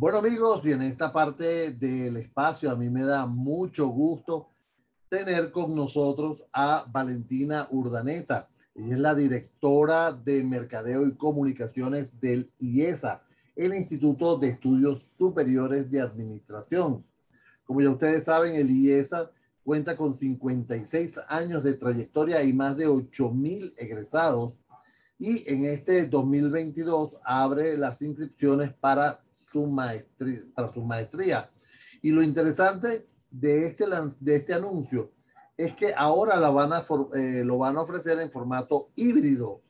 Bueno amigos, y en esta parte del espacio a mí me da mucho gusto tener con nosotros a Valentina Urdaneta. Ella es la directora de Mercadeo y Comunicaciones del IESA, el Instituto de Estudios Superiores de Administración. Como ya ustedes saben, el IESA cuenta con 56 años de trayectoria y más de 8,000 egresados. Y en este 2022 abre las inscripciones para su maestría. Y lo interesante de este anuncio es que ahora lo van a ofrecer en formato híbrido.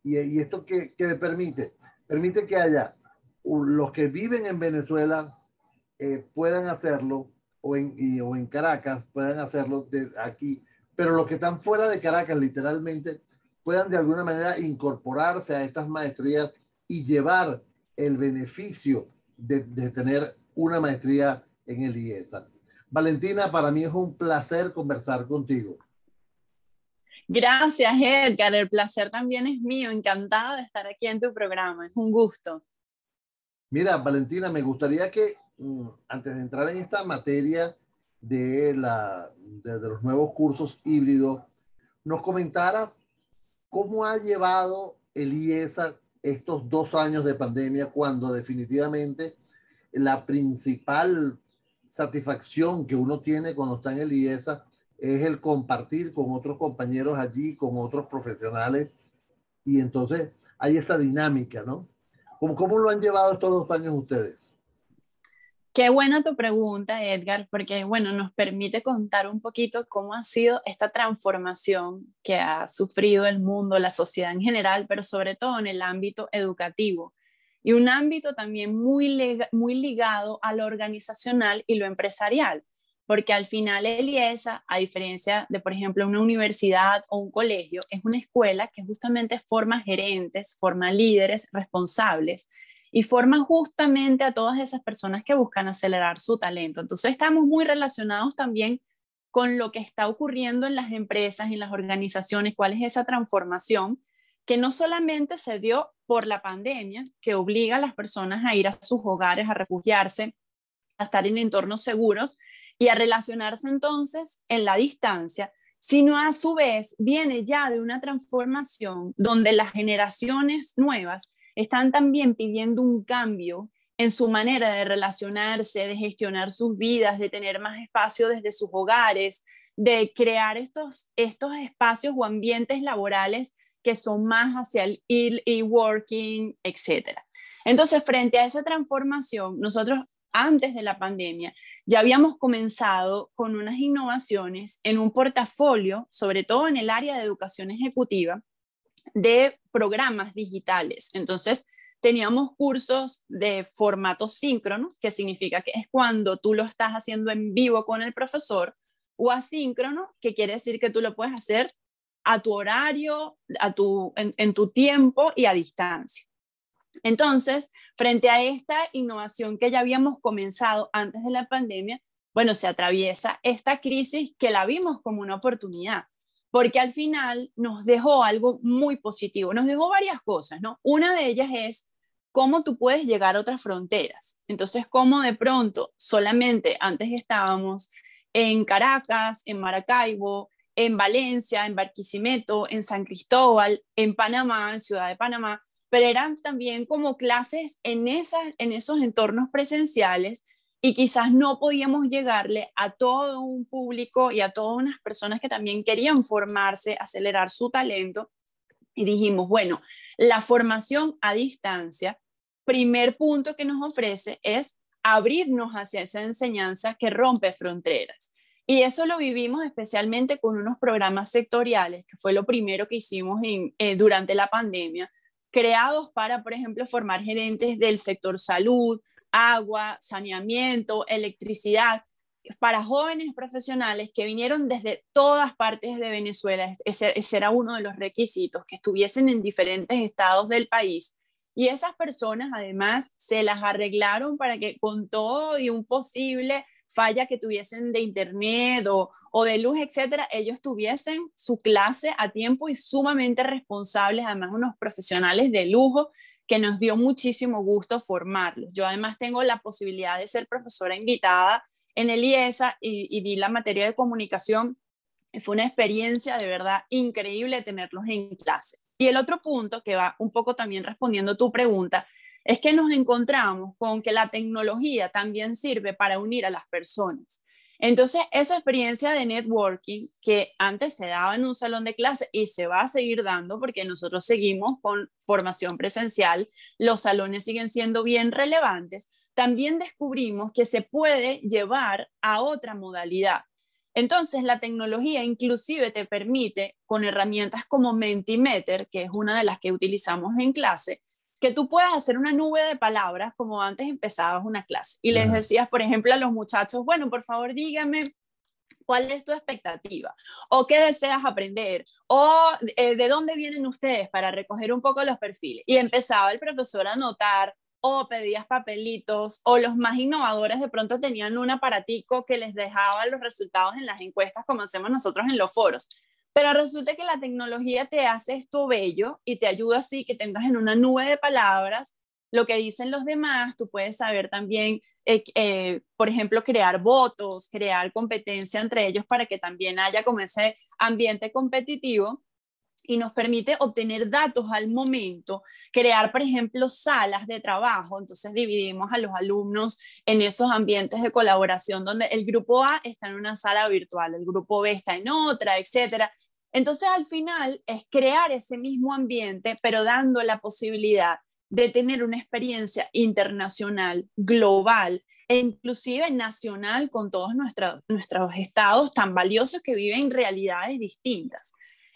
Y esto que permite, permite que haya los que viven en Venezuela puedan hacerlo o en Caracas puedan hacerlo de aquí, pero los que están fuera de Caracas literalmente puedan de alguna manera incorporarse a estas maestrías y llevar el beneficio de tener una maestría en el IESA. Valentina, para mí es un placer conversar contigo. Gracias, Edgar. El placer también es mío. Encantada de estar aquí en tu programa. Es un gusto. Mira, Valentina, me gustaría que antes de entrar en esta materia de los nuevos cursos híbridos, nos comentaras cómo ha llevado el IESA estos 2 años de pandemia, cuando definitivamente la principal satisfacción que uno tiene cuando está en el IESA es el compartir con otros compañeros allí, con otros profesionales, y entonces hay esa dinámica, ¿no? ¿Cómo lo han llevado estos 2 años ustedes? Qué buena tu pregunta, Edgar, porque bueno, nos permite contar un poquito cómo ha sido esta transformación que ha sufrido el mundo, la sociedad en general, pero sobre todo en el ámbito educativo. Y un ámbito también muy ligado a lo organizacional y lo empresarial, porque al final el IESA, a diferencia de, por ejemplo, una universidad o un colegio, es una escuela que justamente forma gerentes, forma líderes responsables y forma justamente a todas esas personas que buscan acelerar su talento. Entonces estamos muy relacionados también con lo que está ocurriendo en las empresas, en las organizaciones, cuál es esa transformación que no solamente se dio por la pandemia, que obliga a las personas a ir a sus hogares, a refugiarse, a estar en entornos seguros y a relacionarse entonces en la distancia, sino a su vez viene ya de una transformación donde las generaciones nuevas están también pidiendo un cambio en su manera de relacionarse, de gestionar sus vidas, de tener más espacio desde sus hogares, de crear estos espacios o ambientes laborales que son más hacia el e-working, etcétera. Entonces, frente a esa transformación, nosotros antes de la pandemia ya habíamos comenzado con unas innovaciones en un portafolio, sobre todo en el área de educación ejecutiva, de programas digitales. Entonces, teníamos cursos de formato síncrono, que significa que es cuando tú lo estás haciendo en vivo con el profesor, o asíncrono, que quiere decir que tú lo puedes hacer a tu horario, en tu tiempo y a distancia. Entonces, frente a esta innovación que ya habíamos comenzado antes de la pandemia, bueno, se atraviesa esta crisis que la vimos como una oportunidad, porque al final nos dejó algo muy positivo, nos dejó varias cosas, ¿no? Una de ellas es cómo tú puedes llegar a otras fronteras. Entonces, cómo de pronto solamente antes estábamos en Caracas, en Maracaibo, en Valencia, en Barquisimeto, en San Cristóbal, en Panamá, en Ciudad de Panamá, pero eran también como clases en esos entornos presenciales y quizás no podíamos llegarle a todo un público y a todas unas personas que también querían formarse, acelerar su talento. Y dijimos, bueno, la formación a distancia, primer punto que nos ofrece es abrirnos hacia esa enseñanza que rompe fronteras. Y eso lo vivimos especialmente con unos programas sectoriales, que fue lo primero que hicimos durante la pandemia, creados para, por ejemplo, formar gerentes del sector salud, agua, saneamiento, electricidad, para jóvenes profesionales que vinieron desde todas partes de Venezuela. Ese era uno de los requisitos, que estuviesen en diferentes estados del país. Y esas personas además se las arreglaron para que con todo y un posible falla que tuviesen de internet o de luz, etcétera, ellos tuviesen su clase a tiempo y sumamente responsables, además unos profesionales de lujo que nos dio muchísimo gusto formarlos. Yo además tengo la posibilidad de ser profesora invitada en el IESA y di la materia de comunicación. Fue una experiencia de verdad increíble tenerlos en clase. Y el otro punto, que va un poco también respondiendo tu pregunta, es que nos encontramos con que la tecnología también sirve para unir a las personas. Entonces, esa experiencia de networking que antes se daba en un salón de clase y se va a seguir dando porque nosotros seguimos con formación presencial, los salones siguen siendo bien relevantes, también descubrimos que se puede llevar a otra modalidad. Entonces, la tecnología inclusive te permite, con herramientas como Mentimeter, que es una de las que utilizamos en clase, que tú puedas hacer una nube de palabras como antes empezabas una clase. Y les decías, por ejemplo, a los muchachos, bueno, por favor, dígame cuál es tu expectativa o qué deseas aprender o de dónde vienen ustedes para recoger un poco los perfiles. Y empezaba el profesor a anotar o pedías papelitos, o los más innovadores de pronto tenían un aparatico que les dejaba los resultados en las encuestas como hacemos nosotros en los foros. Pero resulta que la tecnología te hace esto bello y te ayuda así que tengas en una nube de palabras lo que dicen los demás. Tú puedes saber también, por ejemplo, crear votos, crear competencia entre ellos para que también haya como ese ambiente competitivo, y nos permite obtener datos al momento, crear, por ejemplo, salas de trabajo. Entonces dividimos a los alumnos en esos ambientes de colaboración donde el grupo A está en una sala virtual, el grupo B está en otra, etcétera. Entonces, al final es crear ese mismo ambiente, pero dando la posibilidad de tener una experiencia internacional, global e inclusive nacional con todos nuestros estados tan valiosos que viven realidades distintas.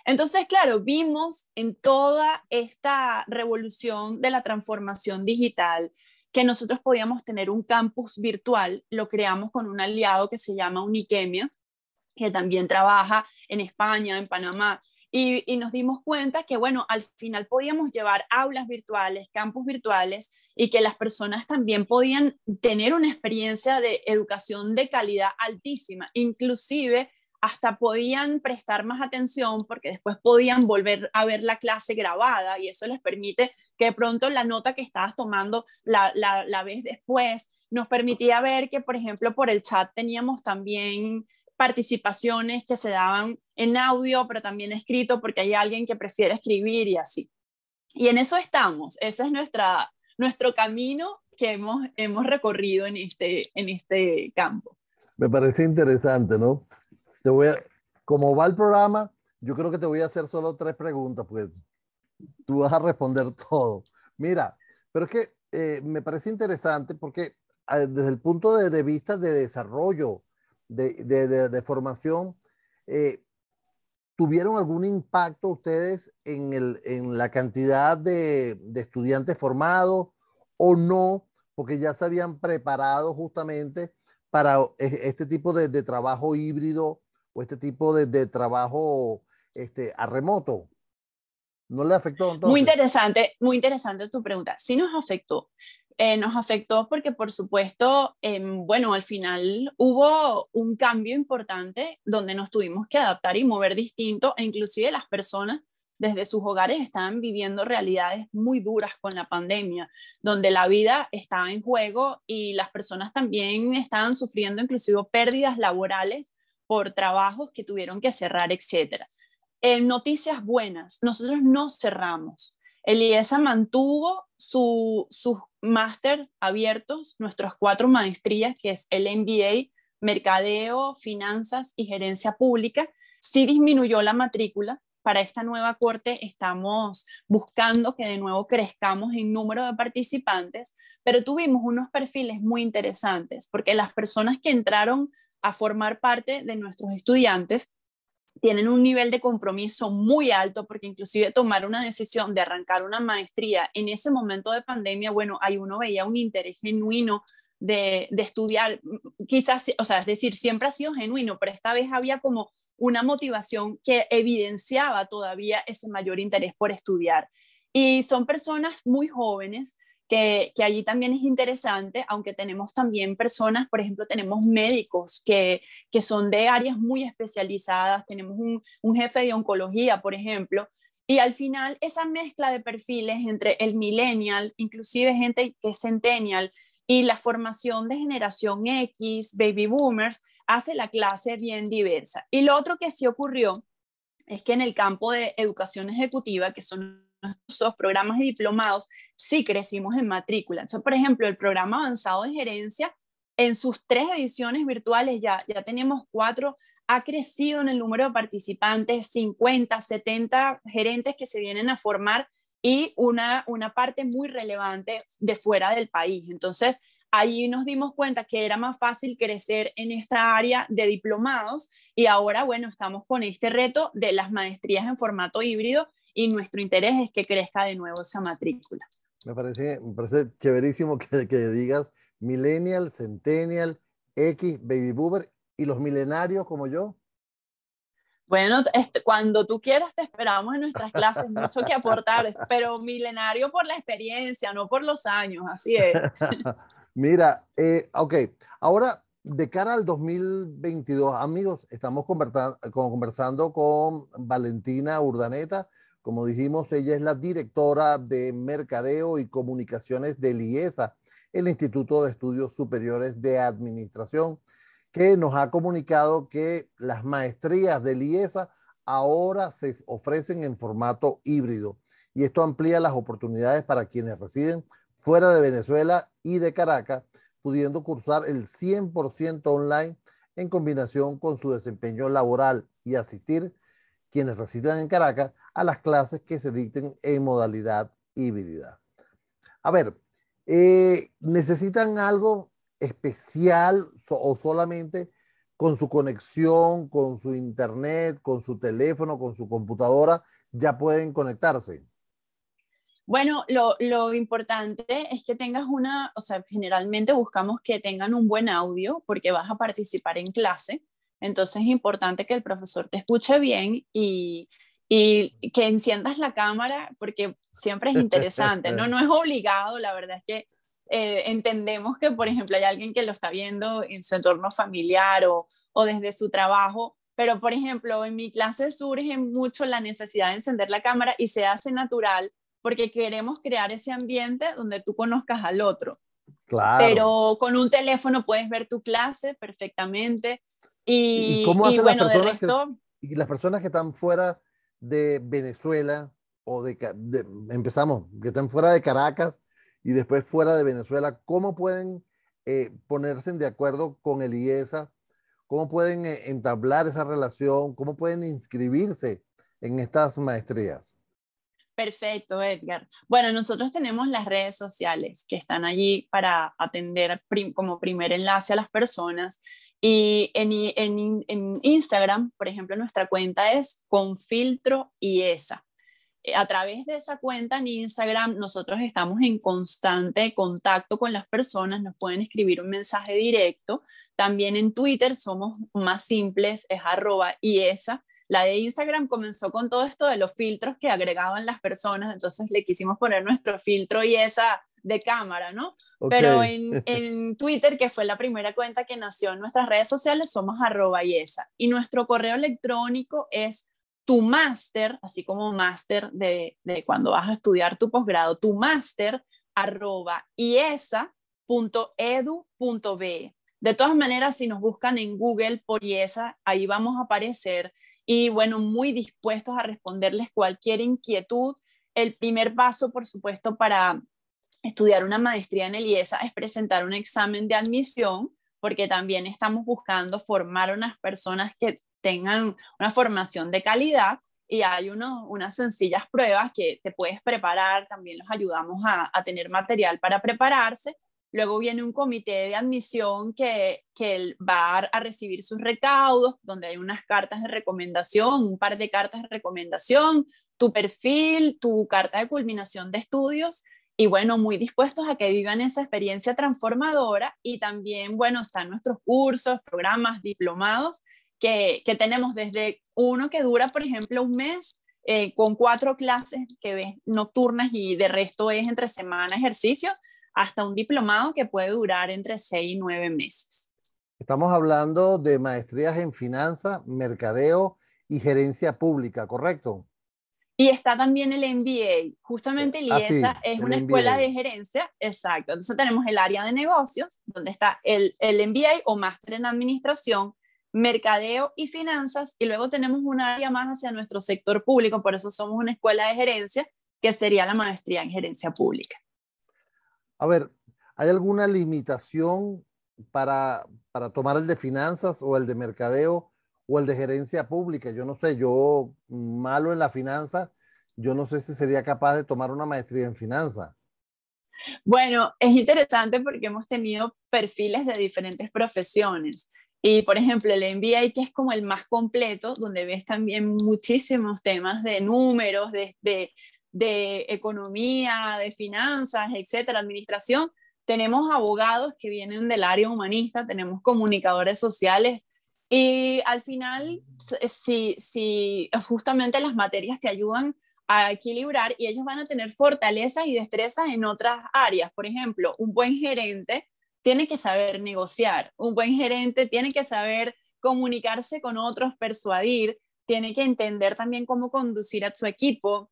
Entonces, claro, vimos en toda esta revolución de la transformación digital que nosotros podíamos tener un campus virtual. Lo creamos con un aliado que se llama Uniquemia, que también trabaja en España, en Panamá, y nos dimos cuenta que, bueno, al final podíamos llevar aulas virtuales, campus virtuales, y que las personas también podían tener una experiencia de educación de calidad altísima, inclusive hasta podían prestar más atención porque después podían volver a ver la clase grabada, y eso les permite que de pronto la nota que estabas tomando la vez después. Nos permitía ver que, por ejemplo, por el chat teníamos también participaciones que se daban en audio, pero también escrito, porque hay alguien que prefiere escribir y así. Y en eso estamos. Ese es nuestro camino que hemos recorrido en este campo. Me parece interesante, ¿no? Te voy a, como va el programa, yo creo que te voy a hacer solo 3 preguntas, pues tú vas a responder todo. Mira, pero es que me parece interesante porque desde el punto de vista de desarrollo, de formación, eh, ¿tuvieron algún impacto ustedes en la cantidad de estudiantes formados o no? Porque ya se habían preparado justamente para este tipo de trabajo híbrido o este tipo de trabajo a remoto. ¿No le afectó entonces? Muy interesante tu pregunta. Sí nos afectó. Nos afectó porque, por supuesto, bueno, al final hubo un cambio importante donde nos tuvimos que adaptar y mover distinto, e inclusive las personas desde sus hogares estaban viviendo realidades muy duras con la pandemia, donde la vida estaba en juego y las personas también estaban sufriendo inclusive pérdidas laborales por trabajos que tuvieron que cerrar, etcétera. Noticias buenas, nosotros no cerramos. El IESA mantuvo sus másters abiertos, nuestras 4 maestrías, que es el MBA, Mercadeo, Finanzas y Gerencia Pública. Sí disminuyó la matrícula. Para esta nueva corte estamos buscando que de nuevo crezcamos en número de participantes, pero tuvimos unos perfiles muy interesantes, porque las personas que entraron a formar parte de nuestros estudiantes tienen un nivel de compromiso muy alto, porque inclusive tomar una decisión de arrancar una maestría en ese momento de pandemia, bueno, ahí uno veía un interés genuino de estudiar, quizás, o sea, es decir, siempre ha sido genuino, pero esta vez había como una motivación que evidenciaba todavía ese mayor interés por estudiar. Y son personas muy jóvenes que allí también es interesante, aunque tenemos también personas, por ejemplo, tenemos médicos que son de áreas muy especializadas, tenemos un jefe de oncología, por ejemplo, Y al final esa mezcla de perfiles entre el millennial, inclusive gente que es centennial, y la formación de generación X, baby boomers, hace la clase bien diversa. Y lo otro que sí ocurrió es que en el campo de educación ejecutiva, que son nuestros programas de diplomados, sí crecimos en matrícula. Entonces, por ejemplo, el programa avanzado de gerencia, en sus 3 ediciones virtuales ya teníamos 4, ha crecido en el número de participantes, 50, 70 gerentes que se vienen a formar y una parte muy relevante de fuera del país. Entonces, ahí nos dimos cuenta que era más fácil crecer en esta área de diplomados y ahora, bueno, estamos con este reto de las maestrías en formato híbrido y nuestro interés es que crezca de nuevo esa matrícula. Me parece chéverísimo que digas millennial, centennial, X, baby boomer y los milenarios como yo. Bueno, cuando tú quieras te esperamos en nuestras clases, mucho que aportar, pero milenario por la experiencia, no por los años, así es. Mira, ok, ahora de cara al 2022, amigos, estamos conversando con Valentina Urdaneta. Como dijimos, ella es la directora de Mercadeo y Comunicaciones del IESA, el Instituto de Estudios Superiores de Administración, que nos ha comunicado que las maestrías del IESA ahora se ofrecen en formato híbrido y esto amplía las oportunidades para quienes residen fuera de Venezuela y de Caracas, pudiendo cursar el 100% online en combinación con su desempeño laboral y asistir quienes residan en Caracas a las clases que se dicten en modalidad híbrida. A ver, ¿necesitan algo especial o solamente con su conexión, con su internet, con su teléfono, con su computadora, ya pueden conectarse? Bueno, lo importante es que tengas o sea, generalmente buscamos que tengan un buen audio porque vas a participar en clase, entonces es importante que el profesor te escuche bien y que enciendas la cámara porque siempre es interesante, ¿no? No es obligado, la verdad es que entendemos que, por ejemplo, hay alguien que lo está viendo en su entorno familiar o desde su trabajo, pero, por ejemplo, en mi clase surge mucho la necesidad de encender la cámara y se hace natural porque queremos crear ese ambiente donde tú conozcas al otro. Claro. Pero con un teléfono puedes ver tu clase perfectamente ¿Y cómo y hacen bueno, de resto, y las personas que están fuera de Venezuela o empezamos, que están fuera de Caracas y después fuera de Venezuela, cómo pueden ponerse de acuerdo con el IESA? ¿Cómo pueden entablar esa relación? ¿Cómo pueden inscribirse en estas maestrías? perfecto, Edgar. Bueno, nosotros tenemos las redes sociales que están allí para atender como primer enlace a las personas. Y en Instagram, por ejemplo, nuestra cuenta es Confiltro IESA. A través de esa cuenta en Instagram, nosotros estamos en constante contacto con las personas, nos pueden escribir un mensaje directo. También en Twitter somos más simples, es @IESA. La de Instagram comenzó con todo esto de los filtros que agregaban las personas, entonces le quisimos poner nuestro filtro IESA de cámara, ¿no? Ok. Pero en Twitter, que fue la primera cuenta que nació en nuestras redes sociales, somos @IESA. Y nuestro correo electrónico es tu máster, así como máster de cuando vas a estudiar tu posgrado, tu máster @iesa.edu.be. De todas maneras, si nos buscan en Google por IESA, ahí vamos a aparecer y bueno, muy dispuestos a responderles cualquier inquietud. El primer paso, por supuesto, para estudiar una maestría en el IESA es presentar un examen de admisión, porque también estamos buscando formar unas personas que tengan una formación de calidad y hay unas sencillas pruebas que te puedes preparar, también los ayudamos a tener material para prepararse. Luego viene un comité de admisión que va a recibir sus recaudos, donde hay unas cartas de recomendación, un par de cartas de recomendación, tu perfil, tu carta de culminación de estudios y bueno, muy dispuestos a que vivan esa experiencia transformadora y también, bueno, están nuestros cursos, programas, diplomados que tenemos desde uno que dura, por ejemplo, un mes con 4 clases que ves nocturnas y de resto es entre semana ejercicios, hasta un diplomado que puede durar entre 6 y 9 meses. Estamos hablando de maestrías en finanzas, mercadeo y gerencia pública, ¿correcto? Y está también el MBA. Justamente el Sí, IESA es el una escuela MBA. de gerencia, exacto. Entonces tenemos el área de negocios, donde está el MBA o máster en administración, mercadeo y finanzas, y luego tenemos un área más hacia nuestro sector público, por eso somos una escuela de gerencia, que sería la maestría en gerencia pública. A ver, ¿hay alguna limitación para tomar el de finanzas o el de mercadeo o el de gerencia pública? Yo no sé, yo malo en la finanza, yo no sé si sería capaz de tomar una maestría en finanzas. Bueno, es interesante porque hemos tenido perfiles de diferentes profesiones. Y, por ejemplo, el MBA, que es como el más completo, donde ves también muchísimos temas de números, de economía, de finanzas, etcétera, administración. Tenemos abogados que vienen del área humanista, tenemos comunicadores sociales. Y al final, si justamente las materias te ayudan a equilibrar y ellos van a tener fortalezas y destrezas en otras áreas. Por ejemplo, un buen gerente tiene que saber negociar, un buen gerente tiene que saber comunicarse con otros, persuadir, tiene que entender también cómo conducir a su equipo.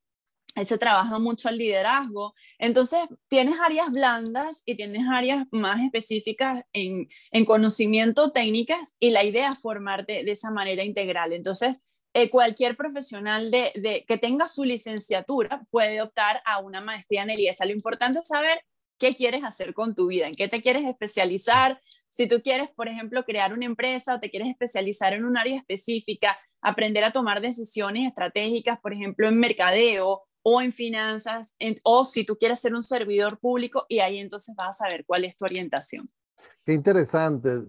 Él se trabaja mucho al liderazgo. Entonces, tienes áreas blandas y tienes áreas más específicas en conocimiento técnicas y la idea es formarte de esa manera integral. Entonces, cualquier profesional que tenga su licenciatura puede optar a una maestría en el IESA. Lo importante es saber qué quieres hacer con tu vida, en qué te quieres especializar. Si tú quieres, por ejemplo, crear una empresa o te quieres especializar en un área específica, aprender a tomar decisiones estratégicas, por ejemplo, en mercadeo o en finanzas, o si tú quieres ser un servidor público, y ahí entonces vas a saber cuál es tu orientación. Qué interesante.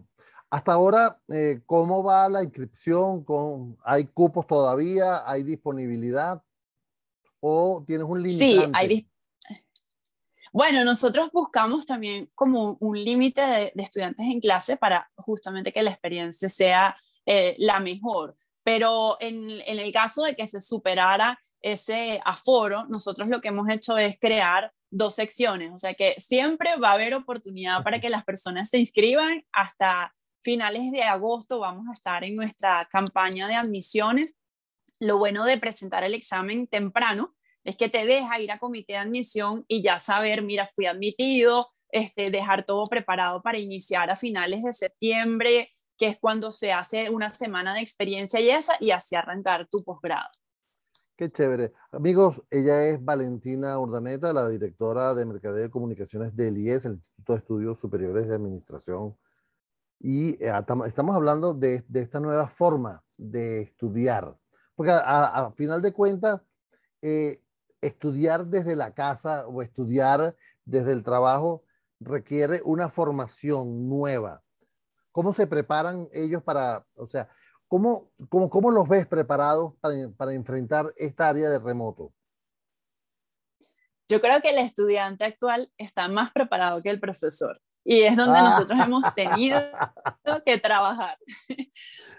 Hasta ahora, ¿cómo va la inscripción? ¿Hay cupos todavía? ¿Hay disponibilidad? ¿O tienes un Sí, limitante? bueno, nosotros buscamos también como un límite de estudiantes en clase para justamente que la experiencia sea la mejor. Pero en el caso de que se superara ese aforo, nosotros lo que hemos hecho es crear dos secciones, o sea que siempre va a haber oportunidad para que las personas se inscriban. Hasta finales de agosto vamos a estar en nuestra campaña de admisiones. Lo bueno de presentar el examen temprano es que te deja ir a comité de admisión y ya saber, mira, fui admitido, dejar todo preparado para iniciar a finales de septiembre, que es cuando se hace una semana de experiencia y así arrancar tu posgrado. Qué chévere. Amigos, ella es Valentina Urdaneta, la directora de Mercadeo y Comunicaciones del IES, el Instituto de Estudios Superiores de Administración. Y estamos hablando de esta nueva forma de estudiar. Porque a final de cuentas, eh, estudiar desde la casa o estudiar desde el trabajo requiere una formación nueva. ¿Cómo se preparan ellos para, o sea, cómo los ves preparados para enfrentar esta área de remoto? Yo creo que el estudiante actual está más preparado que el profesor y es donde nosotros hemos tenido Ah, que trabajar.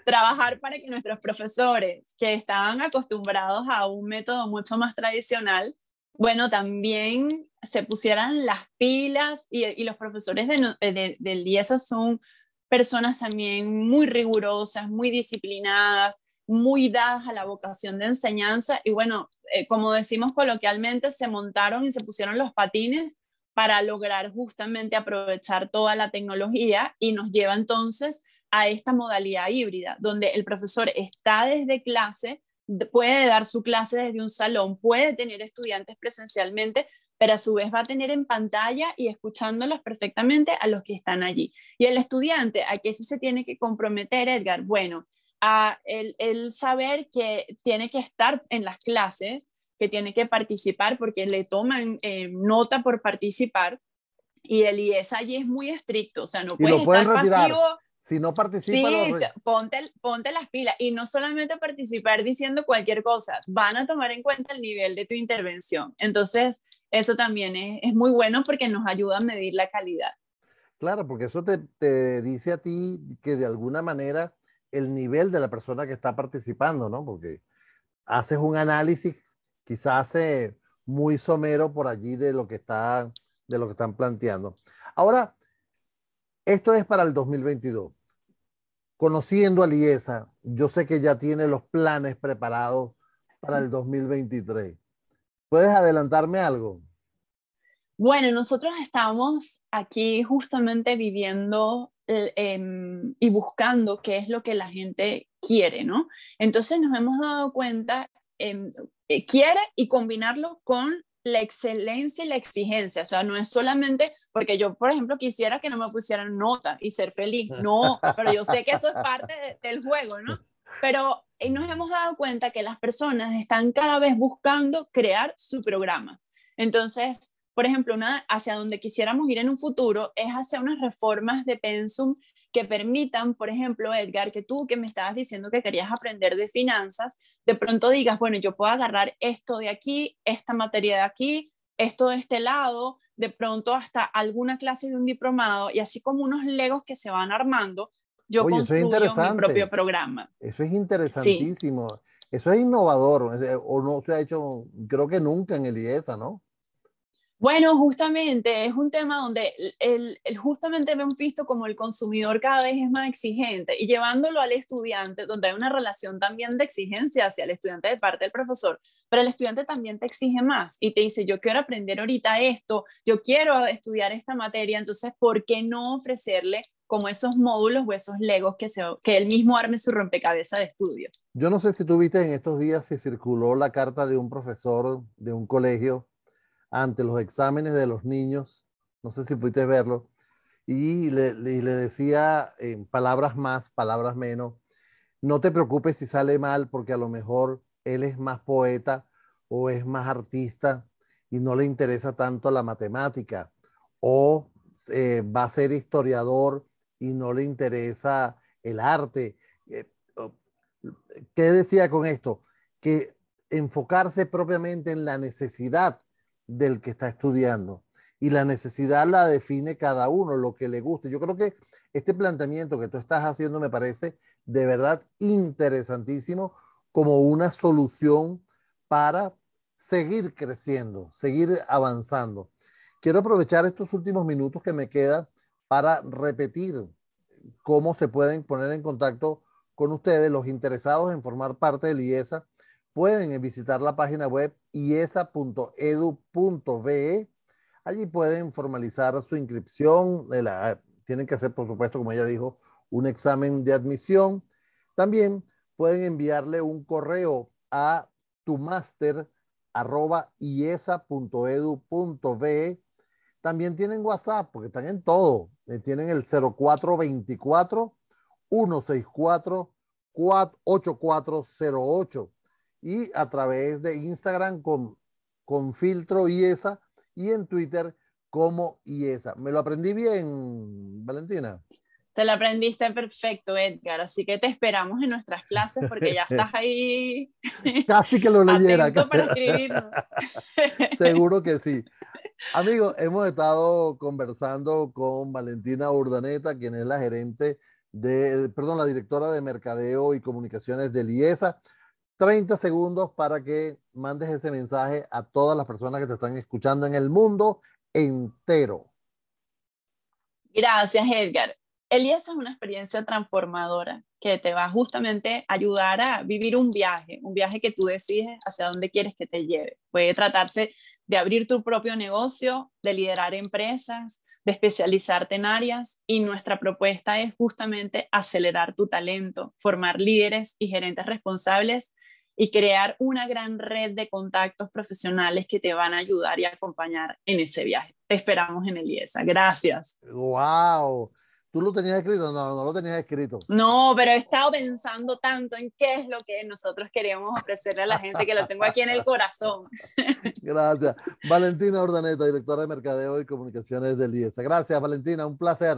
Trabajar para que nuestros profesores que estaban acostumbrados a un método mucho más tradicional, bueno, también se pusieran las pilas y los profesores del IESA son personas también muy rigurosas, muy disciplinadas, muy dadas a la vocación de enseñanza y bueno, como decimos coloquialmente, se montaron y se pusieron los patines para lograr justamente aprovechar toda la tecnología y nos lleva entonces a esta modalidad híbrida, donde el profesor está desde clase, puede dar su clase desde un salón, puede tener estudiantes presencialmente, pero a su vez va a tener en pantalla y escuchándolos perfectamente a los que están allí. Y el estudiante, ¿a qué sí se tiene que comprometer, Edgar? Bueno, a el saber que tiene que estar en las clases, que tiene que participar porque le toman nota por participar, y el IES allí es muy estricto, o sea, no y puedes lo pueden estar pasivo. retirar. Si no participa, Sí, ponte las pilas y no solamente participar diciendo cualquier cosa, van a tomar en cuenta el nivel de tu intervención. Entonces, eso también es muy bueno porque nos ayuda a medir la calidad. Claro, porque eso te dice a ti que de alguna manera el nivel de la persona que está participando, ¿no? Porque haces un análisis quizás muy somero por allí de lo que están planteando. Ahora, esto es para el 2022. Conociendo a Liesa, yo sé que ya tiene los planes preparados para el 2023? ¿Puedes adelantarme algo? Bueno, nosotros estamos aquí justamente viviendo y buscando qué es lo que la gente quiere, ¿no? Entonces nos hemos dado cuenta, quiere y combinarlo con la excelencia y la exigencia. O sea, no es solamente porque yo, por ejemplo, quisiera que no me pusieran nota y ser feliz. No, pero yo sé que eso es parte del juego, ¿no? Pero nos hemos dado cuenta que las personas están cada vez buscando crear su programa. Entonces, por ejemplo, hacia donde quisiéramos ir en un futuro es hacia unas reformas de pensum que permitan, por ejemplo, Edgar, que tú que me estabas diciendo que querías aprender de finanzas, de pronto digas, bueno, yo puedo agarrar esto de aquí, esta materia de aquí, esto de este lado, de pronto hasta alguna clase de un diplomado, y así como unos legos que se van armando, yo Oye, eso es construyo mi propio interesante. programa. Eso es Sí. interesantísimo. Eso es innovador. O no se ha hecho, creo que nunca en el IESA, ¿no? Bueno, justamente es un tema donde justamente hemos visto como el consumidor cada vez es más exigente y llevándolo al estudiante, donde hay una relación también de exigencia hacia el estudiante de parte del profesor, pero el estudiante también te exige más y te dice, yo quiero aprender ahorita esto, yo quiero estudiar esta materia, entonces, ¿por qué no ofrecerle como esos módulos o esos legos que él mismo arme su rompecabezas de estudio? Yo no sé si tú viste en estos días se circuló la carta de un profesor de un colegio ante los exámenes de los niños. No sé si pudiste verlo. Y le decía palabras más, palabras menos. No te preocupes si sale mal, porque a lo mejor él es más poeta o es más artista y no le interesa tanto la matemática. O va a ser historiador y no le interesa el arte. Eh, ¿Qué decía con esto? Que enfocarse propiamente en la necesidad del que está estudiando. Y la necesidad la define cada uno, lo que le guste. Yo creo que este planteamiento que tú estás haciendo me parece de verdad interesantísimo como una solución para seguir creciendo, seguir avanzando. Quiero aprovechar estos últimos minutos que me quedan para repetir cómo se pueden poner en contacto con ustedes. Los interesados en formar parte del IESA pueden visitar la página web iesa.edu.be. Allí pueden formalizar su inscripción. Tienen que hacer, por supuesto, como ella dijo, un examen de admisión. También pueden enviarle un correo a tumaster@iesa.edu.be. También tienen WhatsApp, porque están en todo. Tienen el 0424-164-8408 y a través de Instagram con filtro IESA y en Twitter como IESA. ¿Me lo aprendí bien, Valentina? Te la aprendiste perfecto, Edgar, así que te esperamos en nuestras clases porque ya estás ahí Casi que lo leyera. atento para escribirnos. Seguro que sí. Amigos, hemos estado conversando con Valentina Urdaneta, quien es la gerente perdón, la directora de Mercadeo y Comunicaciones del IESA. 30 segundos para que mandes ese mensaje a todas las personas que te están escuchando en el mundo entero. Gracias, Edgar. Elías es una experiencia transformadora que te va justamente a ayudar a vivir un viaje que tú decides hacia dónde quieres que te lleve. Puede tratarse de abrir tu propio negocio, de liderar empresas, de especializarte en áreas y nuestra propuesta es justamente acelerar tu talento, formar líderes y gerentes responsables y crear una gran red de contactos profesionales que te van a ayudar y acompañar en ese viaje. Te esperamos en el IESA. Gracias. ¡Wow! ¿Tú lo tenías escrito? No, no lo tenías escrito. No, pero he estado pensando tanto en qué es lo que nosotros queremos ofrecerle a la gente que lo tengo aquí en el corazón. Gracias. Valentina Urdaneta, directora de Mercadeo y Comunicaciones del IESA. Gracias, Valentina. Un placer.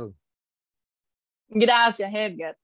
Gracias, Edgar.